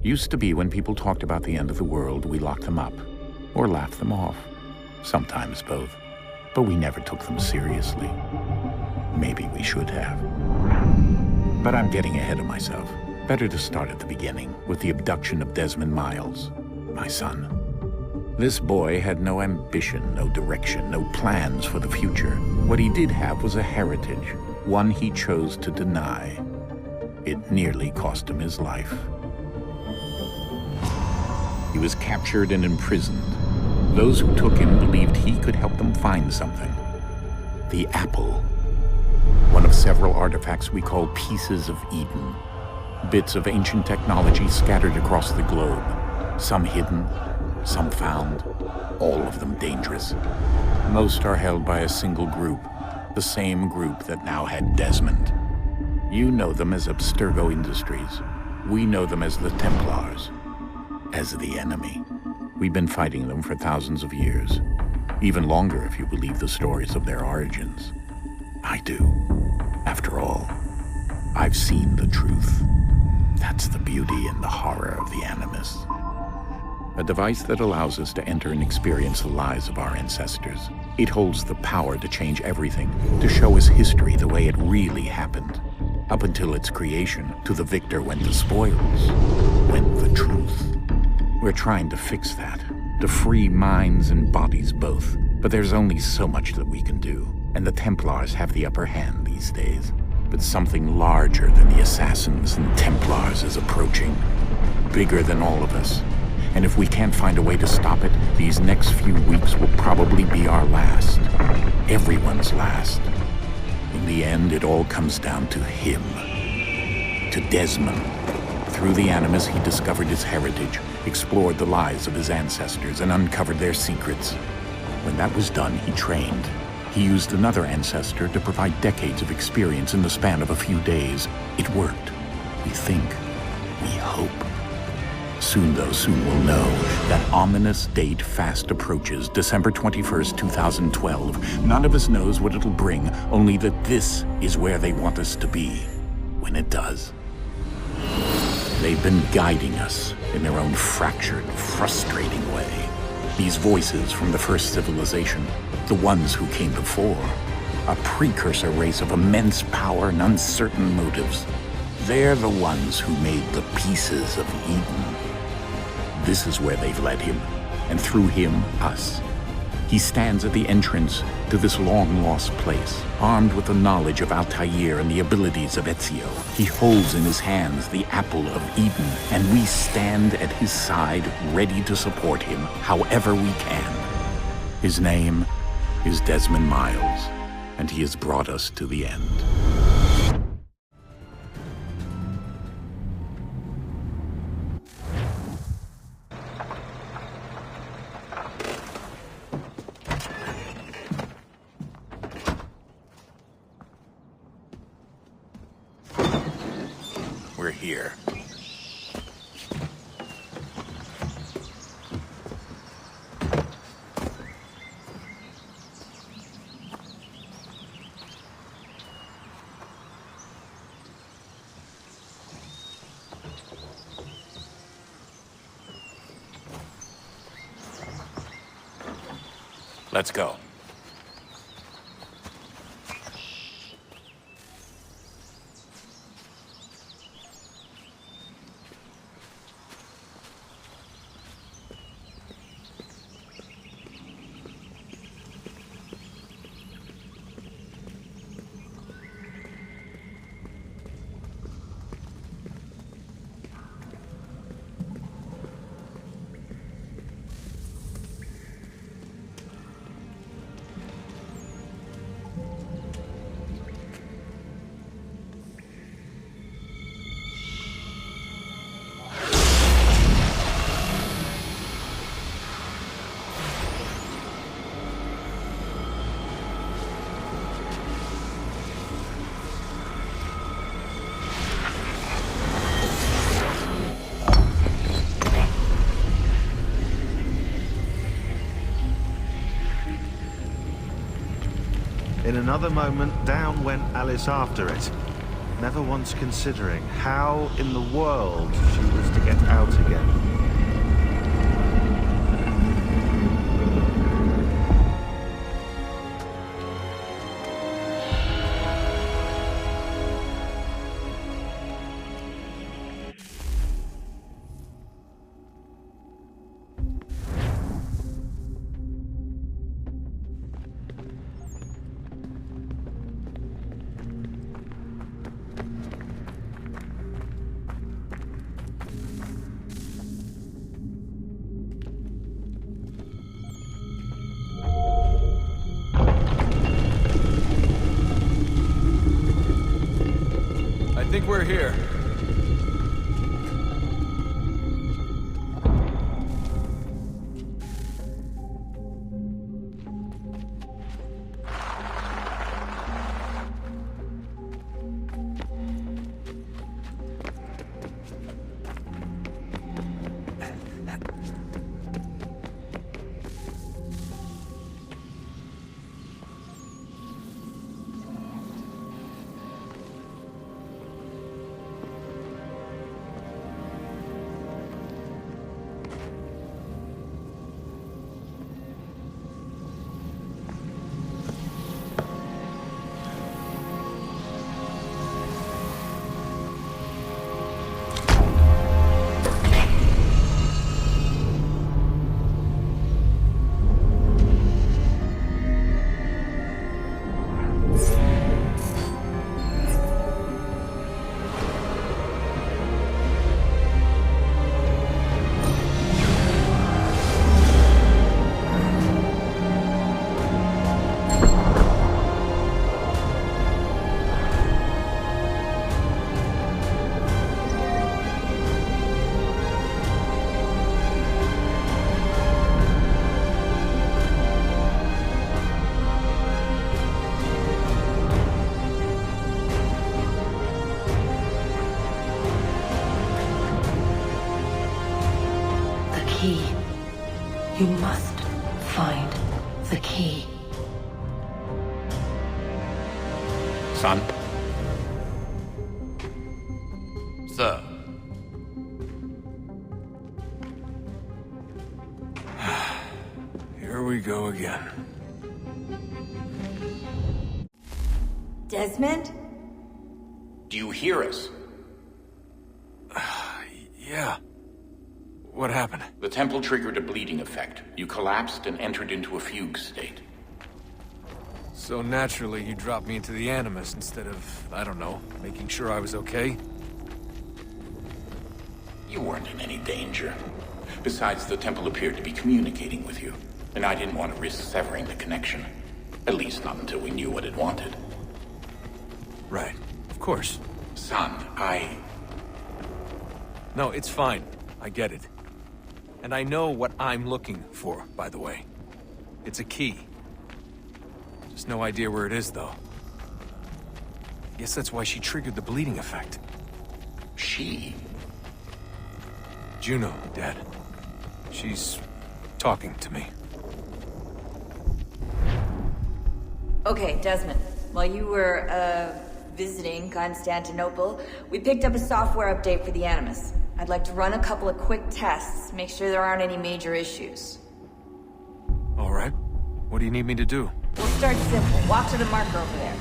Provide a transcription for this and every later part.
Used to be when people talked about the end of the world, we locked them up. Or laughed them off. Sometimes both. But we never took them seriously. Maybe we should have. But I'm getting ahead of myself. Better to start at the beginning, with the abduction of Desmond Miles, my son. This boy had no ambition, no direction, no plans for the future. What he did have was a heritage, one he chose to deny. It nearly cost him his life. He was captured and imprisoned. Those who took him believed he could help them find something. The apple. One of several artifacts we call pieces of Eden. Bits of ancient technology scattered across the globe. Some hidden, some found, all of them dangerous. Most are held by a single group, the same group that now had Desmond. You know them as Abstergo Industries. We know them as the Templars, as the enemy. We've been fighting them for thousands of years, even longer if you believe the stories of their origins. I do. After all, I've seen the truth. That's the beauty and the horror of the Animus. A device that allows us to enter and experience the lives of our ancestors. It holds the power to change everything, to show us history the way it really happened. Up until its creation, to the victor went the spoils, went the truth. We're trying to fix that, to free minds and bodies both. But there's only so much that we can do, and the Templars have the upper hand these days. But something larger than the Assassins and Templars is approaching, bigger than all of us. And if we can't find a way to stop it, these next few weeks will probably be our last. Everyone's last. In the end, it all comes down to him. To Desmond. Through the Animus, he discovered his heritage, explored the lives of his ancestors, and uncovered their secrets. When that was done, he trained. He used another ancestor to provide decades of experience in the span of a few days. It worked. We think. We hope. Soon, though, soon we'll know. That ominous date fast approaches, December 21st, 2012. None of us knows what it'll bring, only that this is where they want us to be, when it does. They've been guiding us in their own fractured, frustrating way. These voices from the first civilization, the ones who came before, a precursor race of immense power and uncertain motives. They're the ones who made the pieces of Eden. This is where they've led him, and through him, us. He stands at the entrance to this long-lost place, armed with the knowledge of Altair and the abilities of Ezio. He holds in his hands the apple of Eden, and we stand at his side, ready to support him however we can. His name is Desmond Miles, and he has brought us to the end. We're here. Let's go. In another moment, down went Alice after it. never once considering how in the world she was to get out again. I think we're here. You must find the key. Son? Sir. Here we go again. Desmond? Do you hear us? Yeah. What happened? The temple triggered a bleeding effect. You collapsed and entered into a fugue state. So naturally, you dropped me into the Animus instead of, I don't know, making sure I was okay? You weren't in any danger. Besides, the temple appeared to be communicating with you, and I didn't want to risk severing the connection. At least not until we knew what it wanted. Right. Of course. Son, No, it's fine. I get it. And I know what I'm looking for, by the way. It's a key. Just no idea where it is, though. Guess that's why she triggered the bleeding effect. She? Juno, Dad. She's talking to me. Okay, Desmond. While you were, visiting Constantinople, we picked up a software update for the Animus. I'd like to run a couple of quick tests, make sure there aren't any major issues. All right. What do you need me to do? We'll start simple. Walk to the marker over there.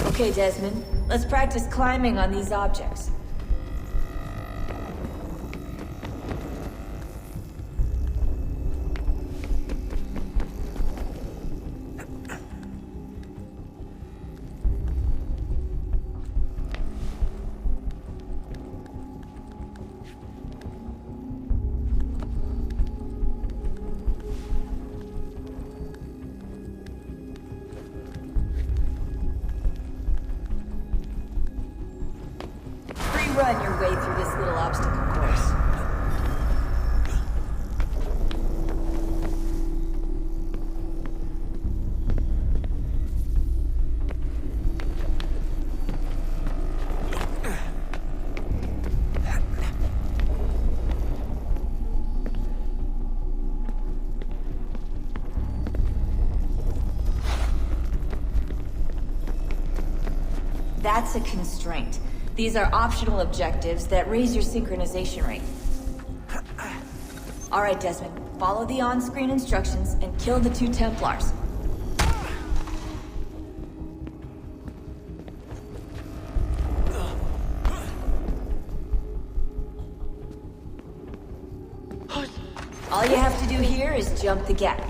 Okay, Desmond. Let's practice climbing on these objects. Run your way through this little obstacle course. That's a constraint. These are optional objectives that raise your synchronization rate. Alright, Desmond. Follow the on-screen instructions and kill the 2 Templars. All you have to do here is jump the gap.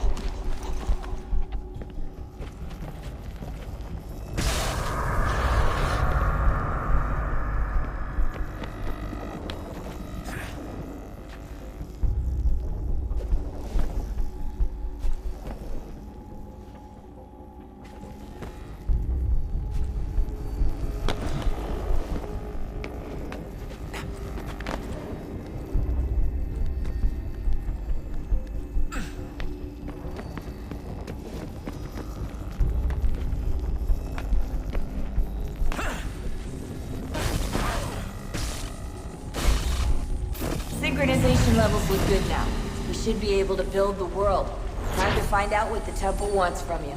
Synchronization levels look good now. We should be able to build the world. Time to find out what the temple wants from you.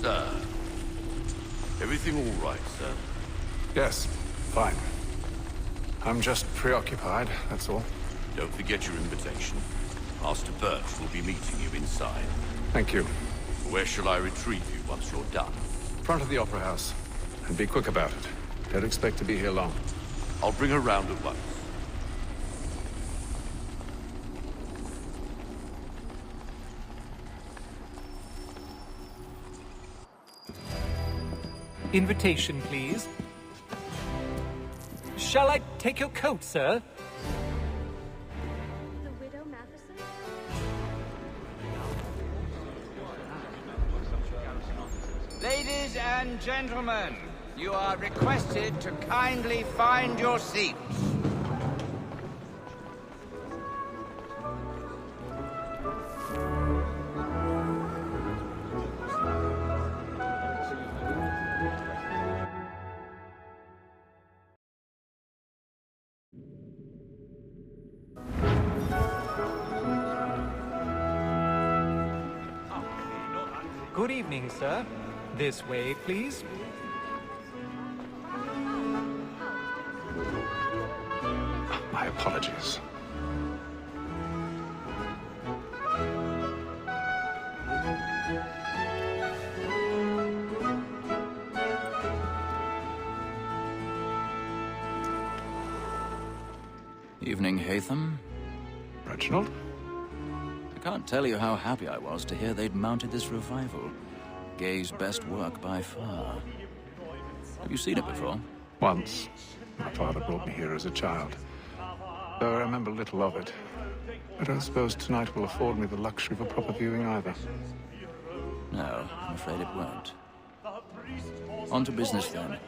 Sir. Everything all right, sir? Yes, fine. I'm just preoccupied, that's all. Don't forget your invitation. Master Birch will be meeting you inside. Thank you. Where shall I retrieve you once you're done? Front of the Opera House. And be quick about it. Don't expect to be here long. I'll bring her round at once. Invitation, please. Shall I take your coat, sir? The Widow Matheson? Ladies and gentlemen, you are requested to kindly find your seats. Good evening, sir. This way, please. My apologies. Evening, Hatham. Reginald? I can't tell you how happy I was to hear they'd mounted this revival. Gay's best work by far. Have you seen it before? Once. My father brought me here as a child. Though I remember little of it. I don't suppose tonight will afford me the luxury of a proper viewing either. No, I'm afraid it won't. On to business then.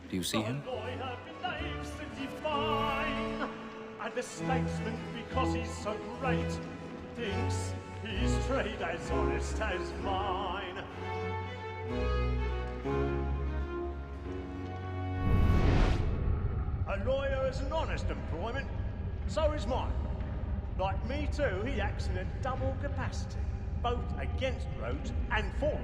Do you see him? And the statesman, because he's so great, thinks his trade as honest as mine. A lawyer is an honest employment, so is mine. Like me too, he acts in a double capacity, both against roads and for them.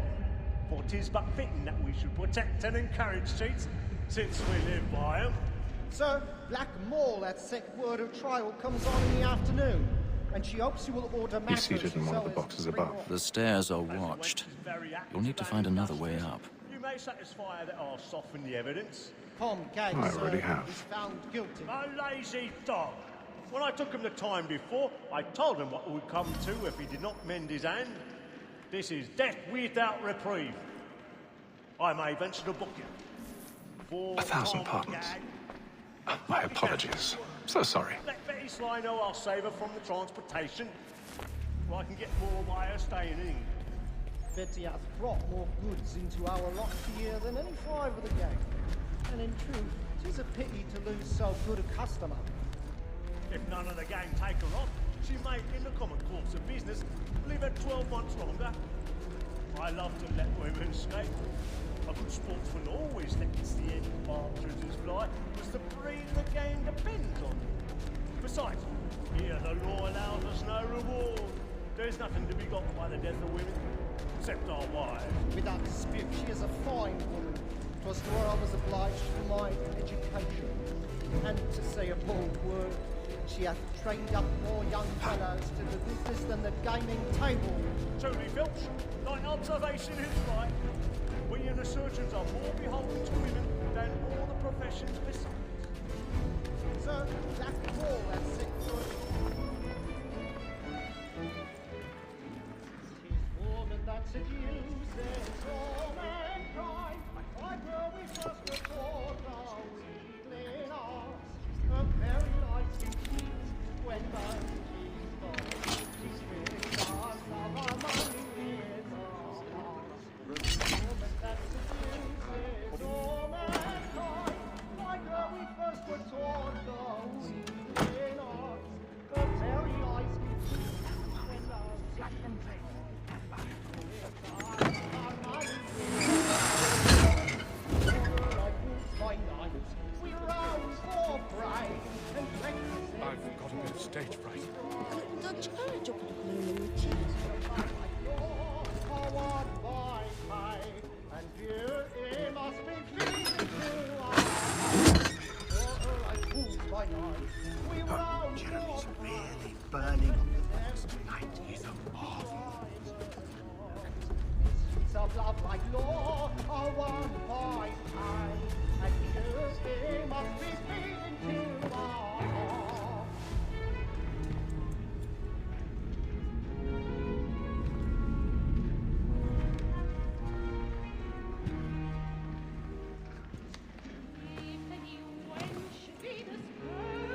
For 'tis but fitting that we should protect and encourage cheats, since we live by 'em. Sir, Black Mall at second word of trial comes on in the afternoon, and she hopes you will order matters. He's seated in one of the boxes above. The stairs are watched. You'll need to find another way up. You may satisfy that I'll soften the evidence. Tom Gay, I sir, already have. is found guilty. A lazy dog. When I took him the time before, I told him what it would come to if he did not mend his hand. This is death without reprieve. I may venture to book you. For 1,000 Tom pardons. Gay, My apologies. So sorry. let Betty Sly know I'll save her from the transportation. Or I can get more by her staying in England. Betty hath brought more goods into our lot here than any 5 of the gang. And in truth, 'tis a pity to lose so good a customer. If none of the gang take her on, she may, in the common course of business, live her 12 months longer. I love to let women escape. A good sportsman always lets the end partridges fly, because the breed of the game depends on it. Besides, here the law allows us no reward. There's nothing to be got by the death of women, except our wives. Without dispute, she is a fine woman. 'Twas to her I was obliged for my education. And to say a bold word, she hath trained up more young fellows to the business than the gaming table. Truly, Filch, thine observation is right. We and the surgeons are more beholden to women than all the professions besides. Sir, that's all that's set good. Tis woman that seduces all mankind. Why were we first before the weakling arts? A very nice indeed when she's born. She's really stars of our money is ours. Woman that seduces all mankind. Why were we first before the weakling arts? A very nice indeed when I've got a bit of stage fright. Jeremy's really burning on the first night. He's a marvel. Of love like law are one by time, and you must be speaking to our heart.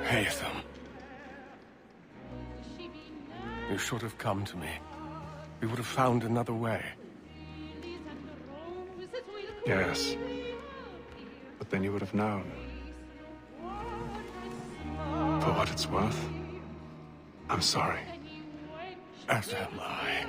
Haytham. You should have come to me. We would have found another way. Yes. But then you would have known. For what it's worth, I'm sorry. As am I.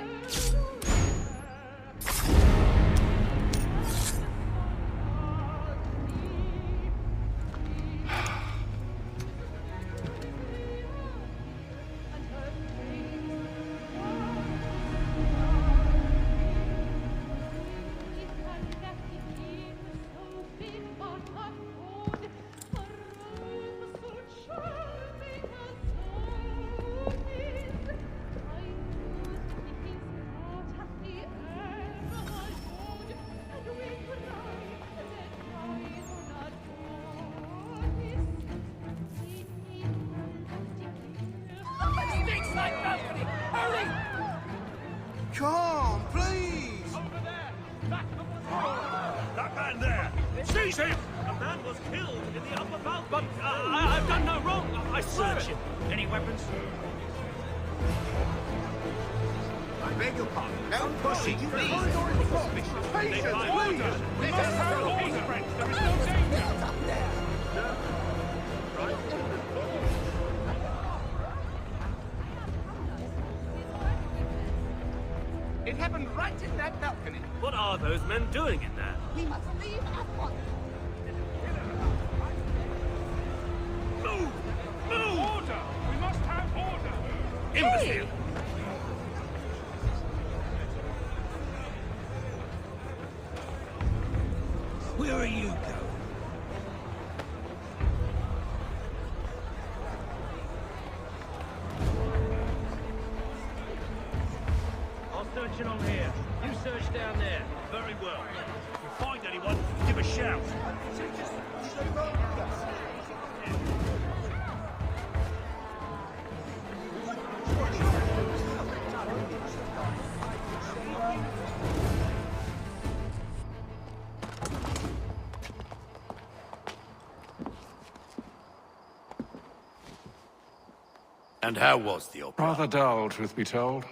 Come, please! Over there! Back of the That man there! Seize him! A man was killed in the upper valve, but I've done no wrong. I searched him. Any weapons? I beg your pardon. Don't push it, please! Patience, order! We must have order, friends. There is no danger. Up there. Right? It happened right in that balcony. What are those men doing in there? We must leave at once. Move! Move! Order! We must have order! Imbecile! Where are you going? I'll search along here. You search down there. Very well. If you find anyone, give a shout. And how was the opera? Rather dull, truth be told.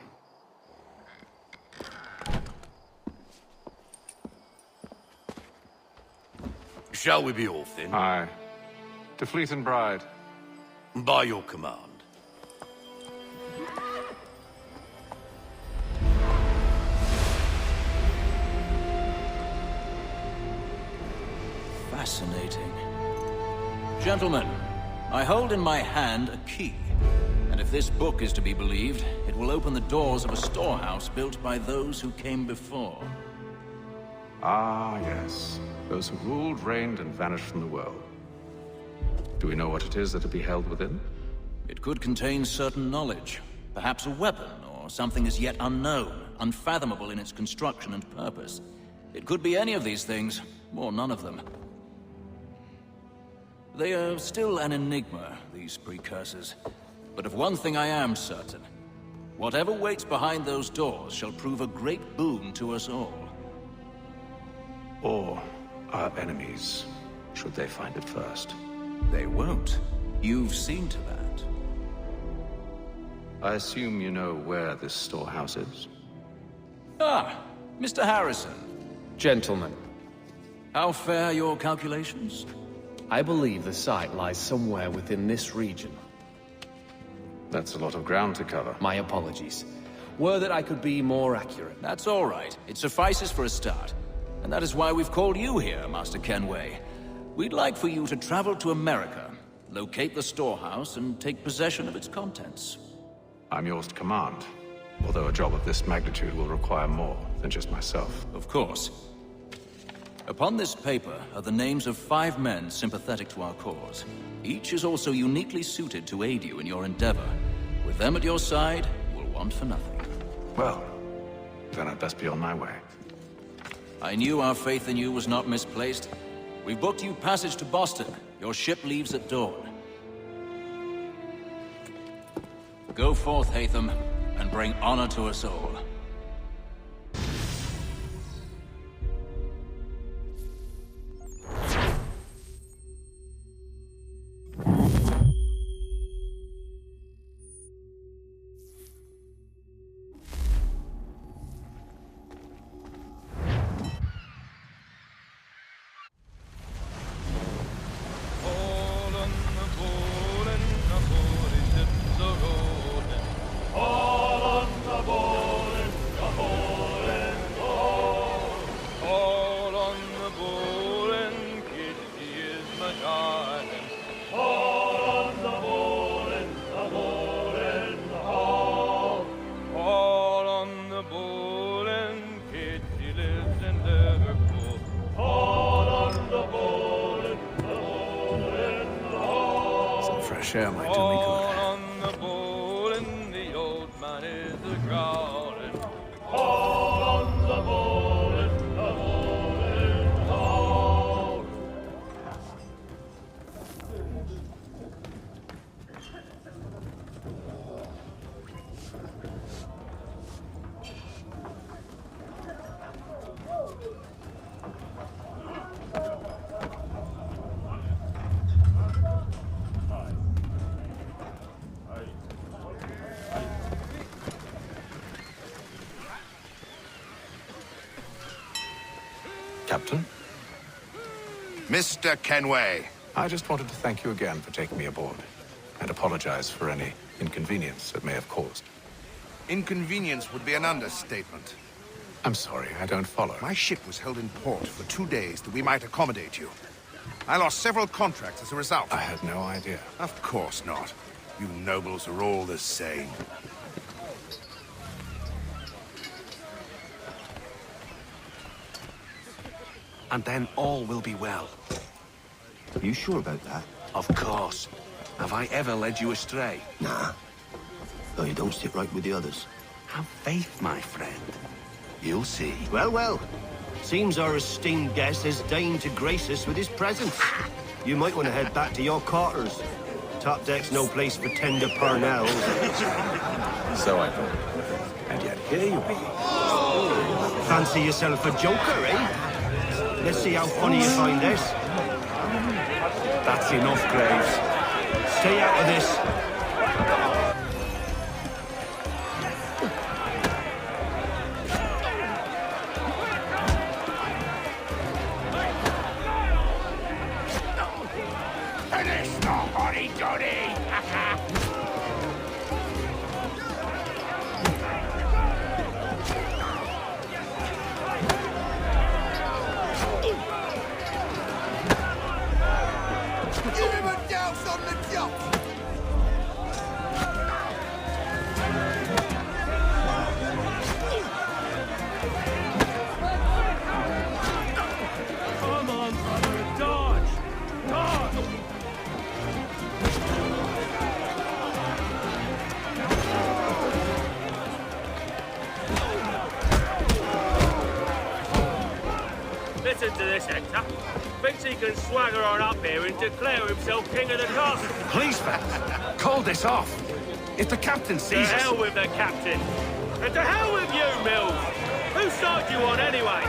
Shall we be off then? Aye. To Fleet and Bride. By your command. Fascinating. Gentlemen, I hold in my hand a key. And if this book is to be believed, it will open the doors of a storehouse built by those who came before. Ah, yes. Those who ruled, reigned, and vanished from the world. Do we know what it is that will be held within? It could contain certain knowledge. Perhaps a weapon, or something as yet unknown, unfathomable in its construction and purpose. It could be any of these things, or none of them. They are still an enigma, these precursors. But of one thing I am certain. Whatever waits behind those doors shall prove a great boon to us all. Or our enemies, should they find it first. They won't. You've seen to that. I assume you know where this storehouse is? Ah, Mr. Harrison. Gentlemen, How fare your calculations? I believe the site lies somewhere within this region. That's a lot of ground to cover. My apologies. Were that I could be more accurate. That's all right. It suffices for a start. And that is why we've called you here, Master Kenway. We'd like for you to travel to America, locate the storehouse, and take possession of its contents. I'm yours to command. Although a job of this magnitude will require more than just myself. Of course. Upon this paper are the names of 5 men sympathetic to our cause. Each is also uniquely suited to aid you in your endeavor. With them at your side, you will want for nothing. Well, then I'd best be on my way. I knew our faith in you was not misplaced. We've booked you passage to Boston. Your ship leaves at dawn. Go forth, Hatham, and bring honor to us all. Share my do me good. Captain? Mr. Kenway. I just wanted to thank you again for taking me aboard, and apologize for any inconvenience it may have caused. Inconvenience would be an understatement. I'm sorry, I don't follow. My ship was held in port for 2 days that we might accommodate you. I lost several contracts as a result. I had no idea. Of course not. You nobles are all the same. And then all will be well. Are you sure about that? Of course. Have I ever led you astray? Nah. Though you don't sit right with the others. Have faith, my friend. You'll see. Well, well. Seems our esteemed guest has deigned to grace us with his presence. You might want to head back to your quarters. Top deck's no place for tender parnells. So I thought. And yet here you are. Fancy yourself a joker, eh? Let's see how funny you find this. That's enough, Graves. Stay out of this. Finish the hotty-toddy! Listen to this, Hector. Thinks he can swagger on up here and declare himself king of the castle. Please, fellas, call this off. If the captain To sees us... hell with the captain. And to hell with you, Mills. Whose side you on, anyway?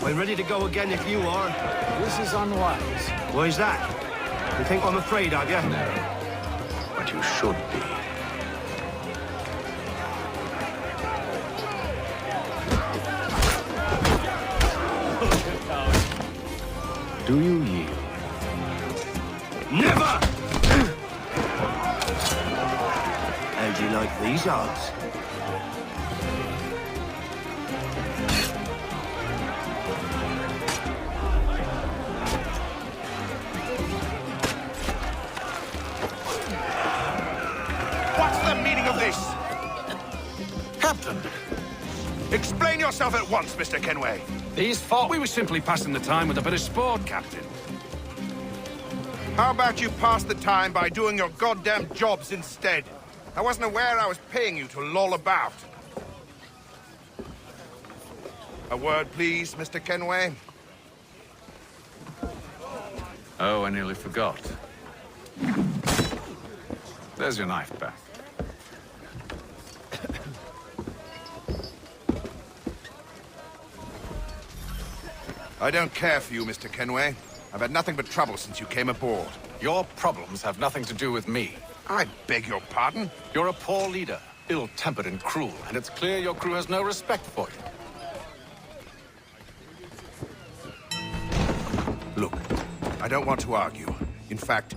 We're ready to go again if you are. This is unwise. Why is that? You think I'm afraid of you? No. But you should be. Do you yield? Never! How do you like these odds? What's the meaning of this? Captain! Explain yourself at once, Mr. Kenway. These fought. We were simply passing the time with a bit of sport, Captain. How about you pass the time by doing your goddamn jobs instead? I wasn't aware I was paying you to loll about. A word, please, Mr. Kenway. Oh, I nearly forgot. There's your knife back. I don't care for you, Mr. Kenway. I've had nothing but trouble since you came aboard. Your problems have nothing to do with me. I beg your pardon? You're a poor leader, ill-tempered and cruel, and it's clear your crew has no respect for you. Look, I don't want to argue. In fact,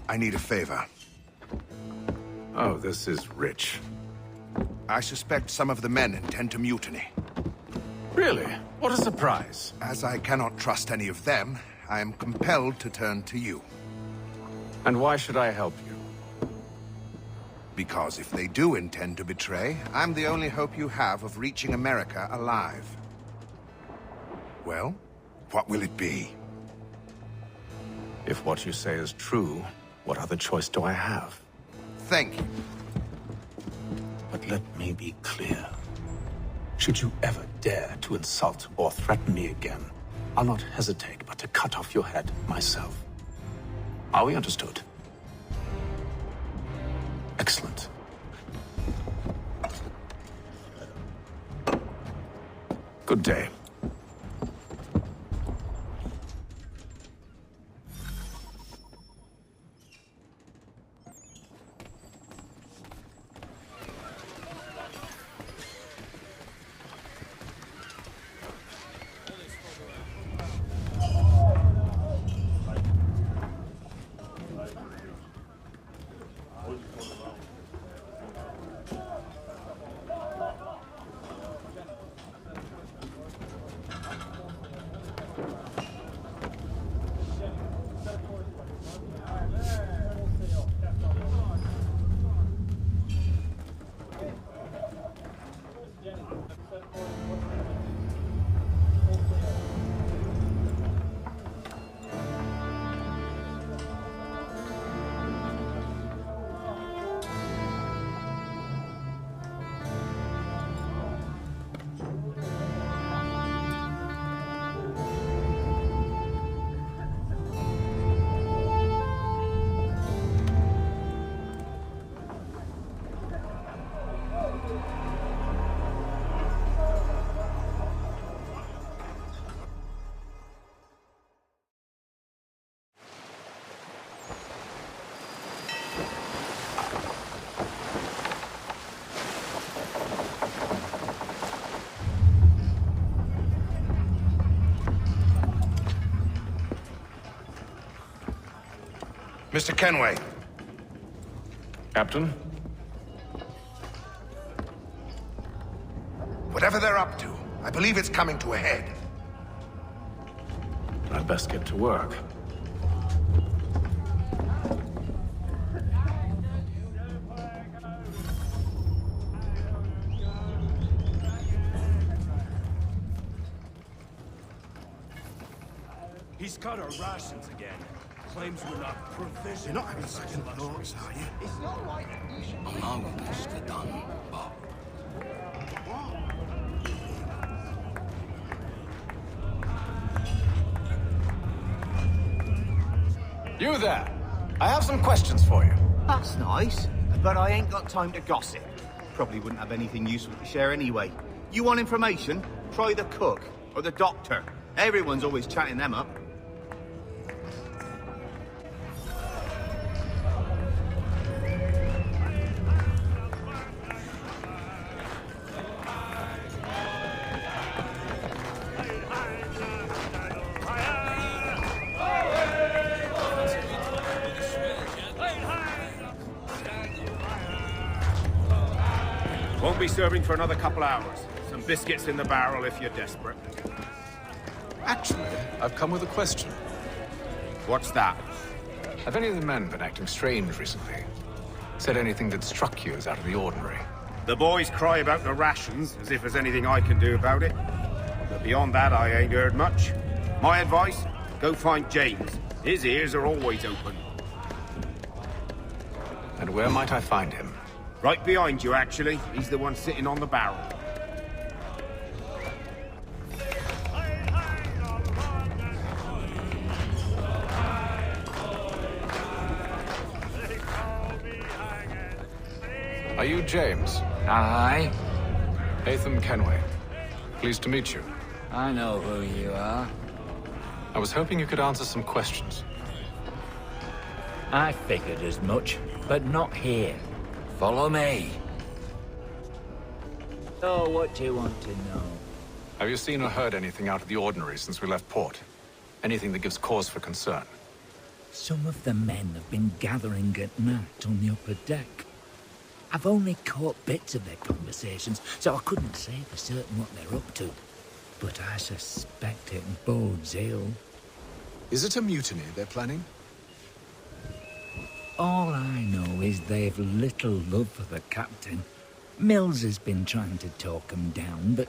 I need a favor. Oh, this is rich. I suspect some of the men intend to mutiny. Really? What a surprise. As I cannot trust any of them, I am compelled to turn to you. And why should I help you? Because if they do intend to betray, I'm the only hope you have of reaching America alive. Well, what will it be? If what you say is true, what other choice do I have? Thank you. But let me be clear. Should you ever dare to insult or threaten me again, I'll not hesitate but to cut off your head myself. Are we understood? Excellent. Good day. Mr. Kenway. Captain? Whatever they're up to, I believe it's coming to a head. I'd best get to work. He's cut our rations again. Claims we're not provision. You're not having second thoughts, are you? It's not right. You should... I'm almost done, Bob. You there. I have some questions for you. That's nice, but I ain't got time to gossip. Probably wouldn't have anything useful to share anyway. You want information? Try the cook or the doctor. Everyone's always chatting them up. Won't be serving for another couple hours. Some biscuits in the barrel if you're desperate. Actually, I've come with a question. What's that? Have any of the men been acting strange recently? Said anything that struck you as out of the ordinary? The boys cry about the rations, as if there's anything I can do about it. But beyond that, I ain't heard much. My advice? Go find James. His ears are always open. And where might I find him? Right behind you, actually. He's the one sitting on the barrel. Are you James? Aye. Atham Kenway. Pleased to meet you. I know who you are. I was hoping you could answer some questions. I figured as much, but not here. Follow me. So, what do you want to know? Have you seen or heard anything out of the ordinary since we left port? Anything that gives cause for concern? Some of the men have been gathering at night on the upper deck. I've only caught bits of their conversations, so I couldn't say for certain what they're up to. But I suspect it bodes ill. Is it a mutiny they're planning? All I know is they've little love for the captain. Mills has been trying to talk him down, but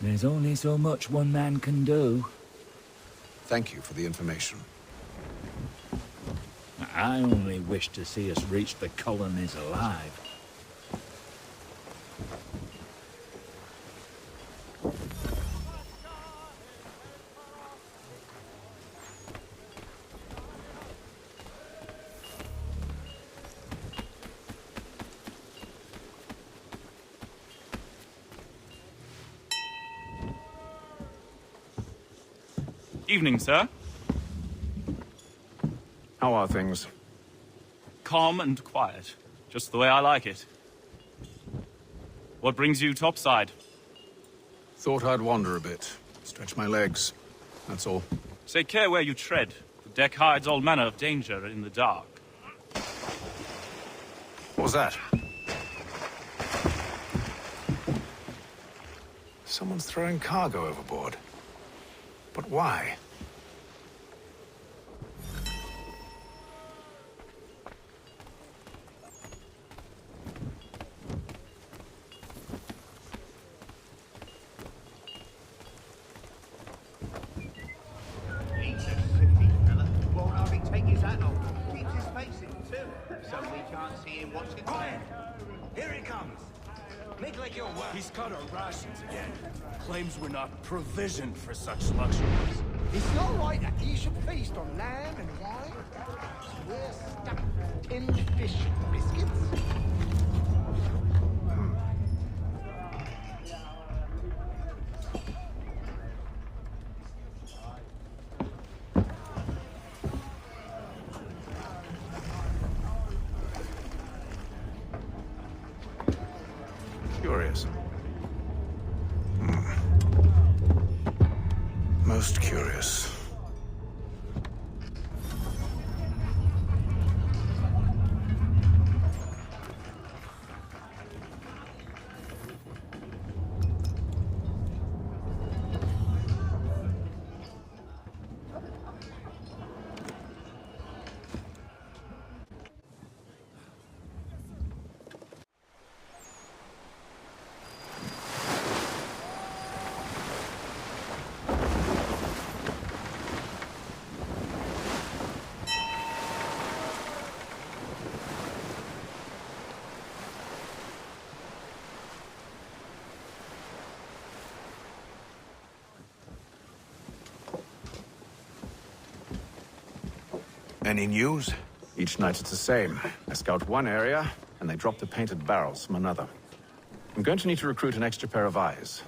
there's only so much one man can do. Thank you for the information. I only wish to see us reach the colonies alive. Evening, sir. How are things? Calm and quiet. Just the way I like it. What brings you topside? Thought I'd wander a bit. Stretch my legs. That's all. Take care where you tread. The deck hides all manner of danger in the dark. What was that? Someone's throwing cargo overboard. But why? He's a shifty fella. Won't hardly take his hat off. Keeps his face in, too. So we can't see him watching. Quiet! Here he comes. Make like you're well. He's cut our rations again. Claims we're not provisioned for such luxuries. It's not right that you should feast on lamb and wine. We're stuck with tinned fish and biscuits. Curious. Most curious. Any news? Each night it's the same. I scout one area, and they drop the painted barrels from another. I'm going to need to recruit an extra pair of eyes.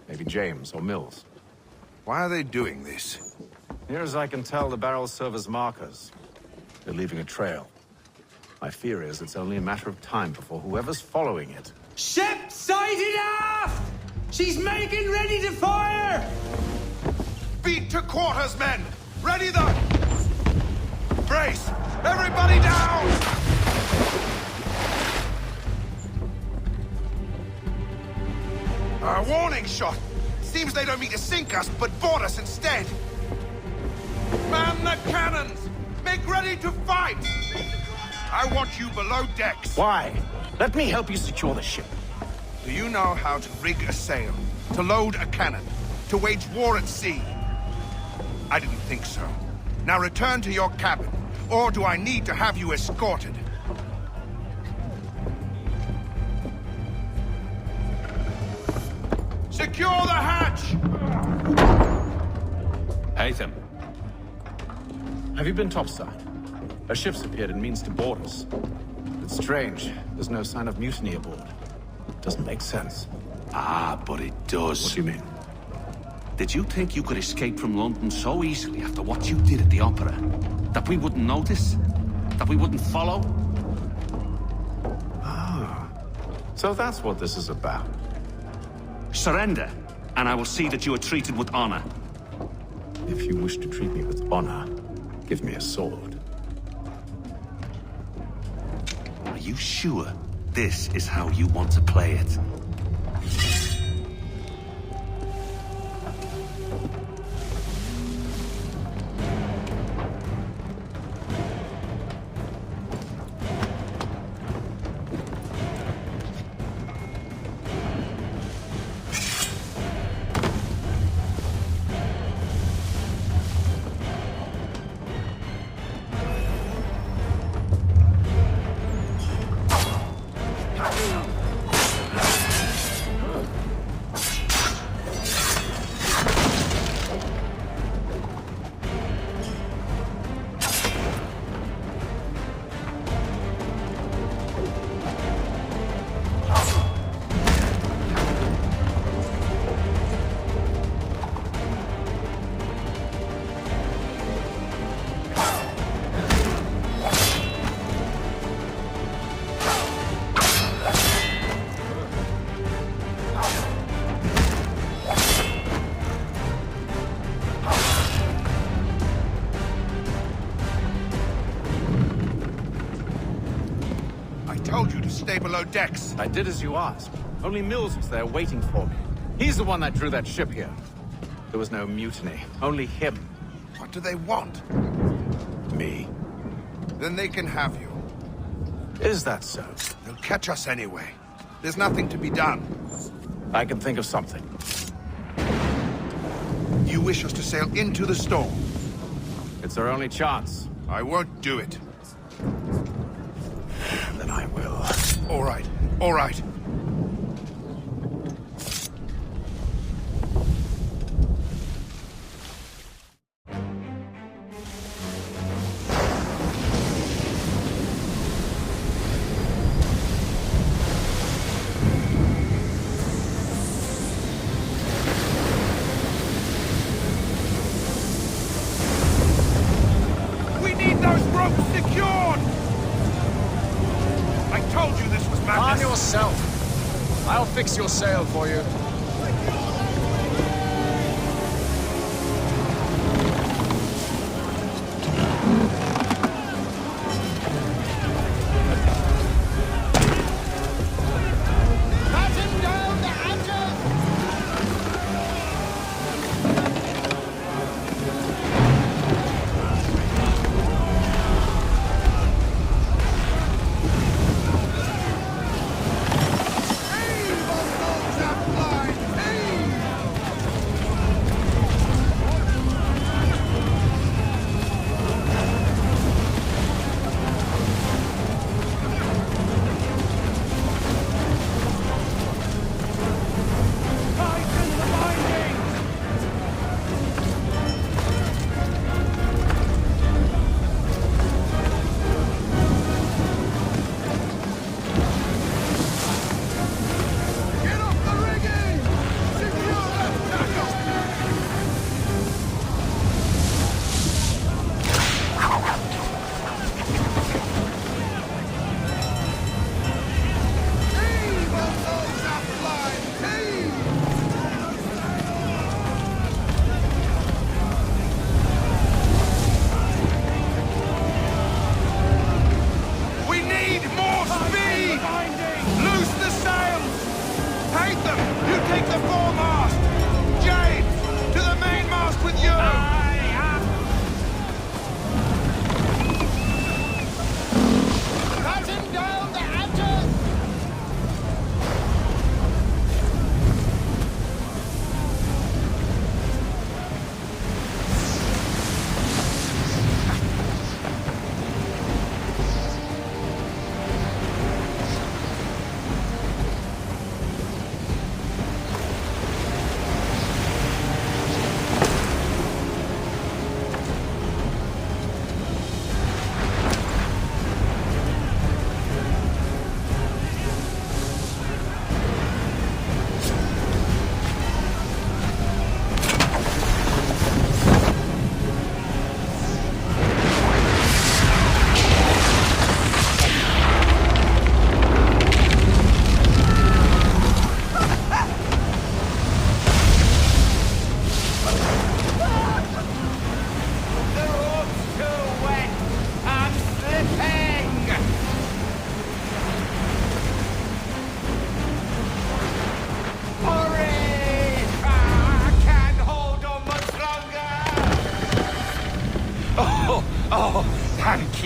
Maybe James or Mills. Why are they doing this? Near as I can tell, the barrels serve as markers. They're leaving a trail. My fear is it's only a matter of time before whoever's following it... Ship sighted aft! She's making ready to fire! Beat to quarters, men! Ready the... Brace! Everybody down! A warning shot! Seems they don't mean to sink us, but board us instead! Man the cannons! Make ready to fight! I want you below decks! Why? Let me help you secure the ship. Do you know how to rig a sail? To load a cannon? To wage war at sea? I didn't think so. Now return to your cabin, or do I need to have you escorted? Secure the hatch! Haytham. Have you been topside? A ship's appeared and means to board us. It's strange. There's no sign of mutiny aboard. Doesn't make sense. Ah, but it does. What do you mean? Did you think you could escape from London so easily after what you did at the Opera? That we wouldn't notice? That we wouldn't follow? Ah. So that's what this is about. Surrender, and I will see that you are treated with honor. If you wish to treat me with honor, give me a sword. Are you sure this is how you want to play it? Stay below decks. I did as you asked. Only Mills was there waiting for me. He's the one that drew that ship here. There was no mutiny, only him. What do they want? Me. Then they can have you. Is that so? They'll catch us anyway. There's nothing to be done. I can think of something. You wish us to sail into the storm? It's our only chance. I won't do it. Then I will. All right, all right. We need those ropes secured! I told you this was madness. Arm yourself. I'll fix your sail for you. Batten down the hatches! Aim on those that fly!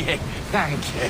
you. Thank you.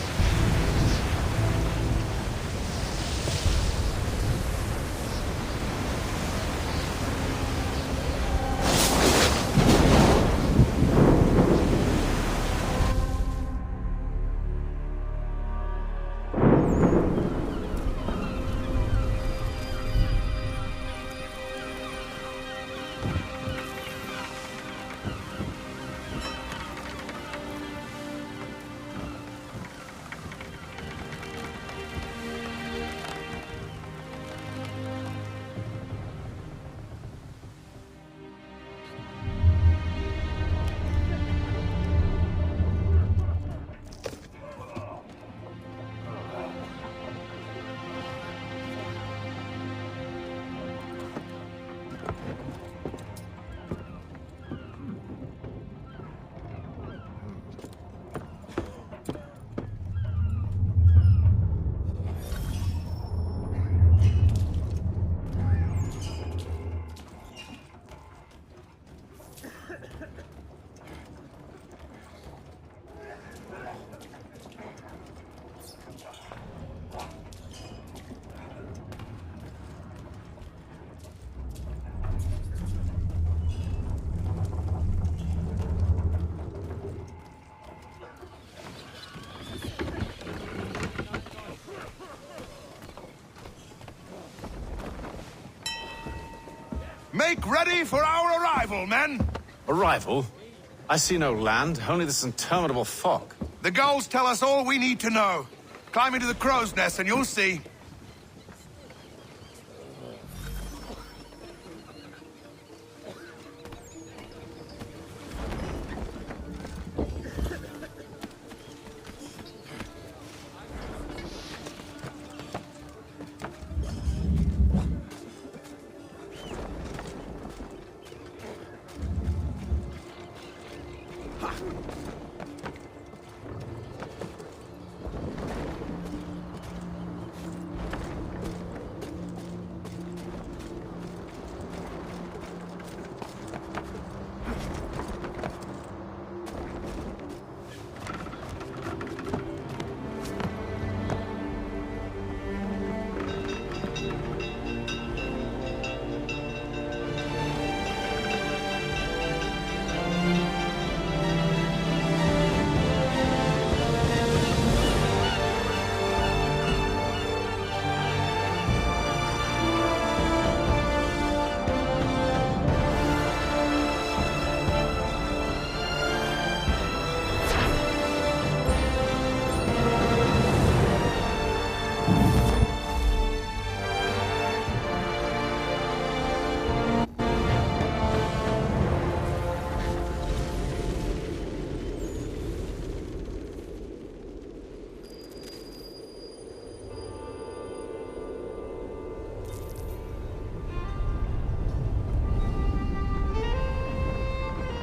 Make ready for our arrival, men! Arrival? I see no land, only this interminable fog. The gulls tell us all we need to know. Climb into the crow's nest and you'll see.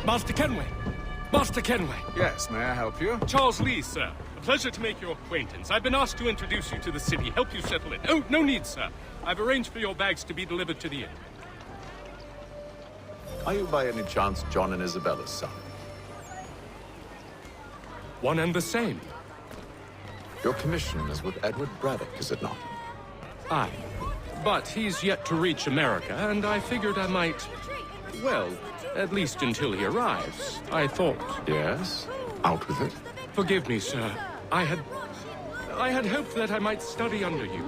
Master Kenway! Master Kenway! Yes, may I help you? Charles Lee, sir. A pleasure to make your acquaintance. I've been asked to introduce you to the city, help you settle in. Oh, no need, sir. I've arranged for your bags to be delivered to the inn. Are you by any chance John and Isabella's son? One and the same. Your commission is with Edward Braddock, is it not? Aye. But he's yet to reach America, and I figured I might... well, at least until he arrives. I thought... Yes? Out with it. Forgive me, sir. I had hoped that I might study under you.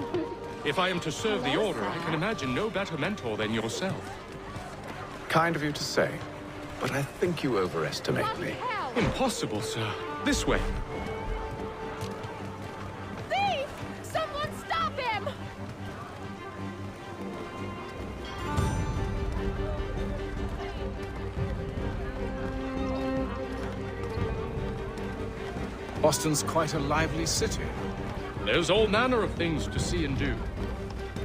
If I am to serve the Order, I can imagine no better mentor than yourself. Kind of you to say, but I think you overestimate me. Impossible, sir. This way. Thief! Someone stop him! Boston's quite a lively city. There's all manner of things to see and do.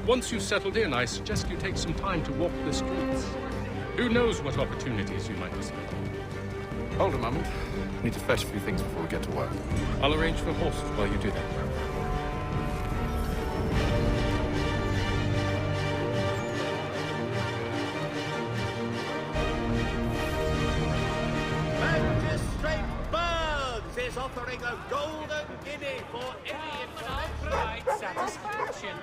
Once you've settled in, I suggest you take some time to walk the streets. Who knows what opportunities you might discover. Hold a moment. I need to fetch a few things before we get to work. I'll arrange for horses while you do that. Magistrate Bugs is off offering a golden guinea for any information. Satisfaction.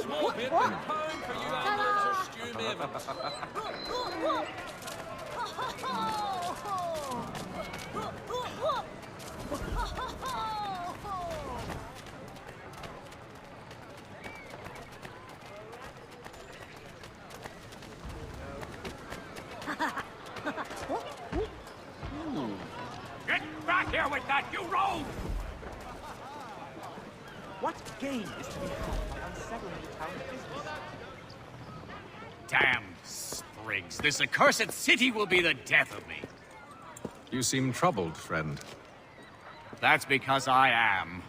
Small bit of pine for you anglers of Stew Mivens. Get back here with that, you rogue! What gain is to be had by unsettling town business? Damn sprigs. This accursed city will be the death of me. You seem troubled, friend. That's because I am.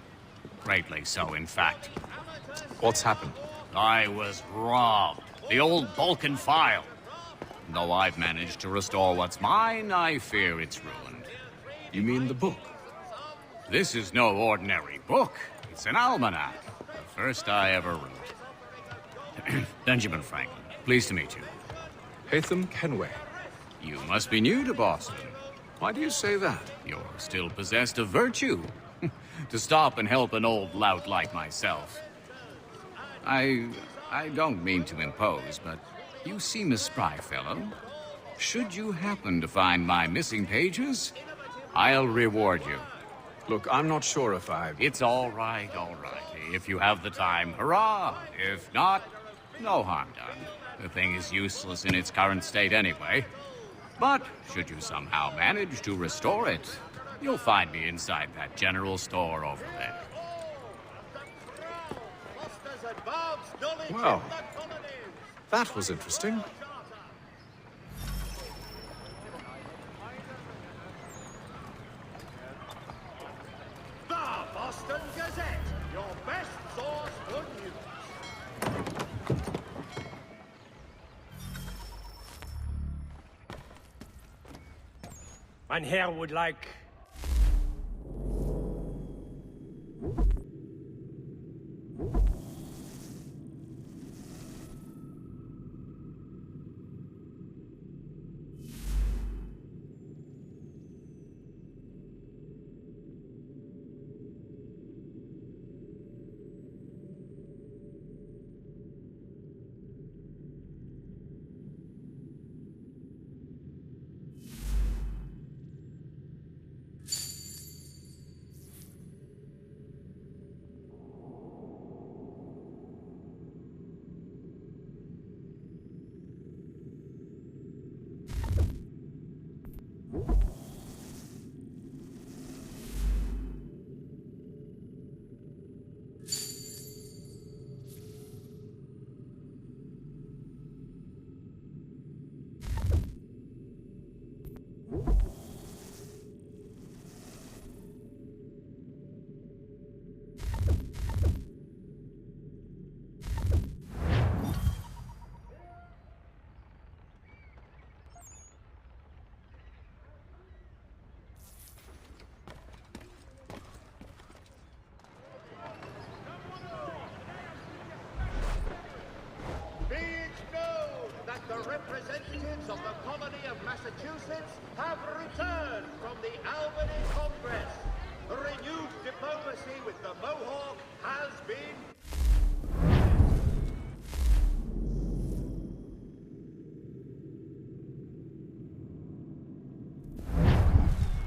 Greatly so, in fact. What's happened? I was robbed. The old Balkan file. Though I've managed to restore what's mine, I fear it's ruined. You mean the book? This is no ordinary book. It's an almanac. The first I ever wrote. Benjamin Franklin, pleased to meet you. Hatham Kenway. You must be new to Boston. Why do you say that? You're still possessed of virtue. To stop and help an old lout like myself. I don't mean to impose, but you seem a spry fellow. Should you happen to find my missing pages, I'll reward you. Look, I'm not sure if I... It's all right. If you have the time, hurrah! If not, no harm done. The thing is useless in its current state anyway. But should you somehow manage to restore it, you'll find me inside that general store over there. Well, that was interesting. The Boston Gazette, your best source for news. Mein Herr would like... Representatives of the colony of Massachusetts have returned from the Albany Congress. The renewed diplomacy with the Mohawk has been...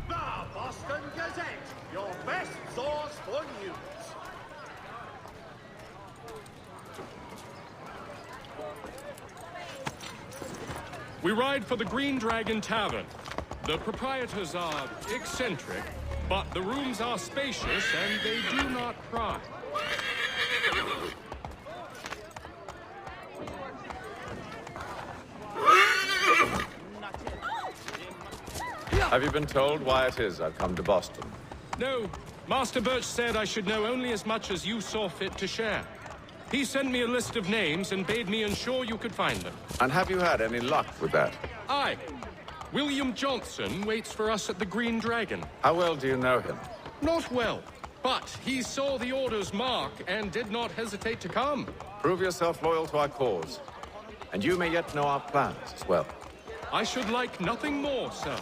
The Boston Gazette, your best source for news. We ride for the Green Dragon Tavern. The proprietors are eccentric, but the rooms are spacious and they do not pry. Have you been told why it is I've come to Boston? No, Master Birch said I should know only as much as you saw fit to share. He sent me a list of names and bade me ensure you could find them. And have you had any luck with that? Aye. William Johnson waits for us at the Green Dragon. How well do you know him? Not well, but he saw the order's mark and did not hesitate to come. Prove yourself loyal to our cause. And you may yet know our plans as well. I should like nothing more, sir.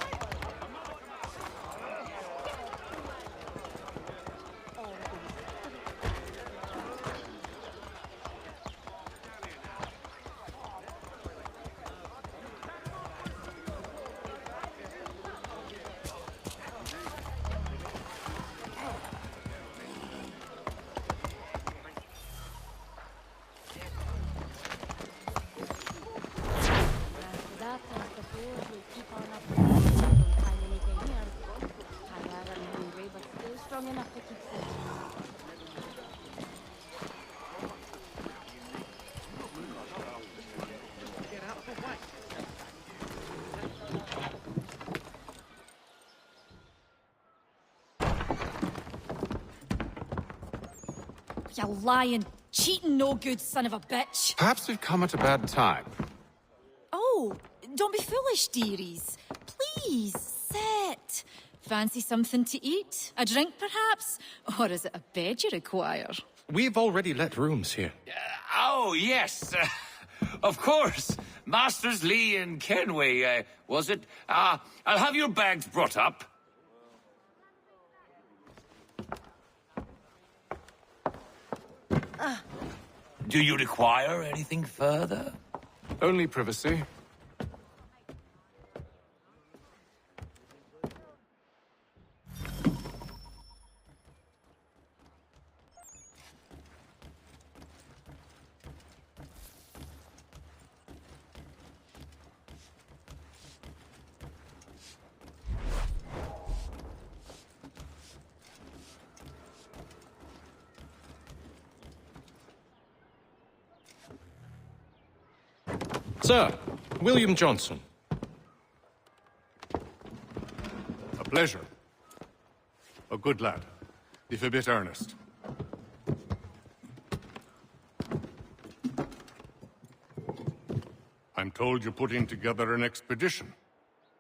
You lying, cheating, no good son of a bitch. Perhaps we've come at a bad time. Oh, don't be foolish, dearies. Please, sit. Fancy something to eat? A drink, perhaps? Or is it a bed you require? We've already let rooms here. Oh, yes. Of course. Masters Lee and Kenway, was it? I'll have your bags brought up. Do you require anything further? Only privacy. Sir, William Johnson. A pleasure. A good lad, if a bit earnest. I'm told you're putting together an expedition.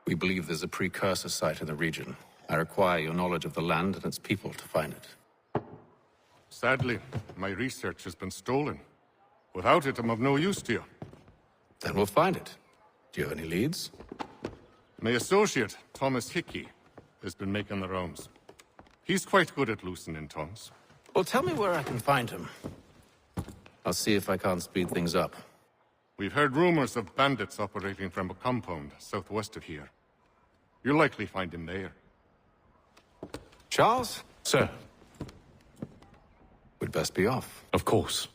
We believe there's a precursor site in the region. I require your knowledge of the land and its people to find it. Sadly, my research has been stolen. Without it, I'm of no use to you. Then we'll find it. Do you have any leads? My associate, Thomas Hickey, has been making the rounds. He's quite good at loosening tongues. Well, tell me where I can find him. I'll see if I can't speed things up. We've heard rumors of bandits operating from a compound southwest of here. You'll likely find him there. Charles? Sir. We'd best be off. Of course.